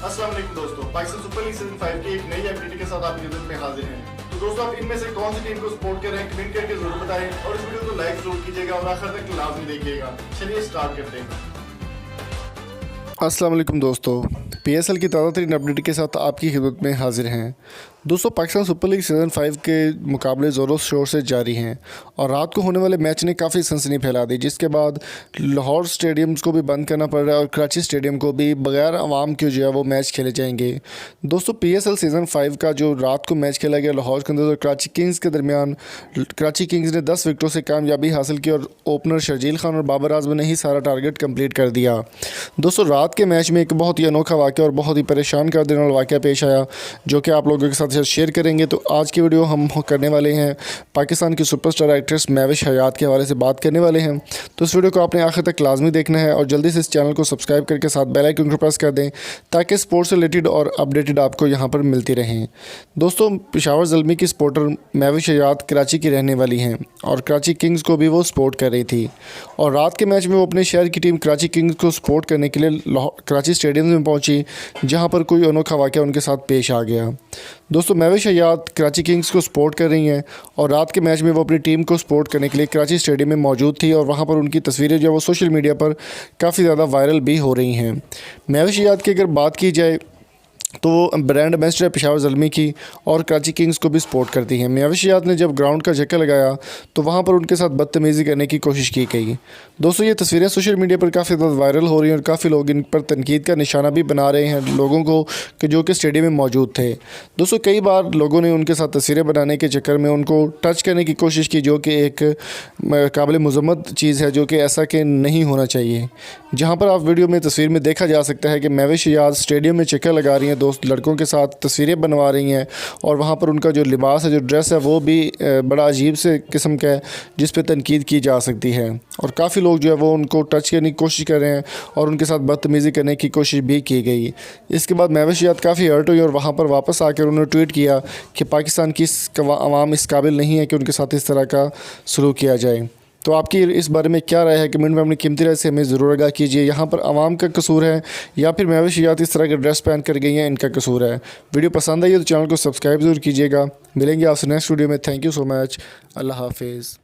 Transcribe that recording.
अस्सलाम वालेकुम दोस्तों, पाकिस्तान सुपर लीग सीजन 5 की एक नई अपडेट के साथ आपकी खिदमत में हाजिर हैं। तो दोस्तों, आप इनमें से कौन सी टीम को सपोर्ट कर रहे हैं कमेंट करके जरूर बताएं और इस वीडियो को लाइक जरूर कीजिएगा और आखिर तक लाजमी देखिएगा। चलिए स्टार्ट करते हैं। अस्सलाम वालेकुम दोस्तों, पीएसएल की ताज़ा तरीन अपडेट के साथ आपकी खिदमत में हाजिर हैं। दोस्तों, पाकिस्तान सुपर लीग सीज़न 5 के मुकाबले ज़ोरों शोर से जारी हैं और रात को होने वाले मैच ने काफ़ी सनसनी फैला दी, जिसके बाद लाहौर स्टेडियम्स को भी बंद करना पड़ रहा है और कराची स्टेडियम को भी बगैर आवाम के जो है वो मैच खेले जाएंगे। दोस्तों, पीएसएल सीज़न 5 का जो रात को मैच खेला गया लाहौर के अंदर और कराची किंग्स के दरमियान, कराची किंग्स ने 10 विकेटों से कामयाबी हासिल की और ओपनर शर्जील खान और बाबर आजम ने ही सारा टारगेट कंप्लीट कर दिया। दोस्तों, रात के मैच में एक बहुत ही अनोखा वाक़या और बहुत ही परेशान कर देने वाला वाक़या पेश आया, जो कि आप लोगों के साथ शेयर करेंगे। तो आज की वीडियो हम करने वाले हैं पाकिस्तान की सुपरस्टार एक्ट्रेस महविश हयात के हवाले से बात करने वाले हैं। तो इस वीडियो को आपने आखिर तक लाजमी देखना है और जल्दी से इस चैनल को सब्सक्राइब करके साथ बेल आइकन को प्रेस कर दें ताकि स्पोर्ट्स से रिलेटेड और अपडेटेड आपको यहाँ पर मिलती रहें। दोस्तों, पेशावर ज़ल्मी की सपोर्टर महविश हयात कराची की रहने वाली हैं और कराची किंग्स को भी वो सपोर्ट कर रही थी और रात के मैच में वो अपने शहर की टीम कराची किंग्स को सपोर्ट करने के लिए कराची स्टेडियम में पहुंची, जहां पर कोई अनोखा वाक़या उनके साथ पेश आ गया। दोस्तों, महविश हयात कराची किंग्स को सपोर्ट कर रही हैं और रात के मैच में वो अपनी टीम को सपोर्ट करने के लिए कराची स्टेडियम में मौजूद थी और वहां पर उनकी तस्वीरें जो है वो सोशल मीडिया पर काफ़ी ज़्यादा वायरल भी हो रही हैं। महविश हयात की अगर बात की जाए तो वो ब्रांड एम्बेसडर पेशावर ज़ल्मी की और कराची किंग्स को भी सपोर्ट करती हैं। महविश हयात ने जब ग्राउंड का चक्कर लगाया तो वहाँ पर उनके साथ बदतमीज़ी करने की कोशिश की गई। दोस्तों, ये तस्वीरें सोशल मीडिया पर काफ़ी ज़्यादा वायरल हो रही हैं और काफ़ी लोग इन पर तनकीद का निशाना भी बना रहे हैं लोगों को कि जो कि स्टेडियम में मौजूद थे। दोस्तों, कई बार लोगों ने उनके साथ तस्वीरें बनाने के चक्कर में उनको टच करने की कोशिश की, जो कि एक काबिल मज़म्मत चीज़ है, जो कि ऐसा कि नहीं होना चाहिए। जहाँ पर आप वीडियो में तस्वीर में देखा जा सकता है कि महविश हयात स्टेडियम में चक्कर लगा रही हैं, दोस्त लड़कों के साथ तस्वीरें बनवा रही हैं और वहाँ पर उनका जो लिबास है, जो ड्रेस है, वो भी बड़ा अजीब से किस्म का है जिस पे तनकीद की जा सकती है और काफ़ी लोग जो है वो उनको टच करने की कोशिश कर रहे हैं और उनके साथ बदतमीज़ी करने की कोशिश भी की गई। इसके बाद महविश हयात काफ़ी हर्ट हुई और वहाँ पर वापस आकर उन्होंने ट्वीट किया कि पाकिस्तान की आवाम इस काबिल नहीं है कि उनके साथ इस तरह का सलूक किया जाए। तो आपकी इस बारे में क्या राय है? कमेंट में अपनी कीमती राय से हमें ज़रूर आगाह कीजिए। यहाँ पर आवाम का कसूर है या फिर महविश हयात इस तरह के ड्रेस पहन कर गई हैं, इनका कसूर है? वीडियो पसंद आई है तो चैनल को सब्सक्राइब ज़रूर कीजिएगा। मिलेंगे आपसे नेक्स्ट वीडियो में। Thank you so much. अल्लाह हाफिज़।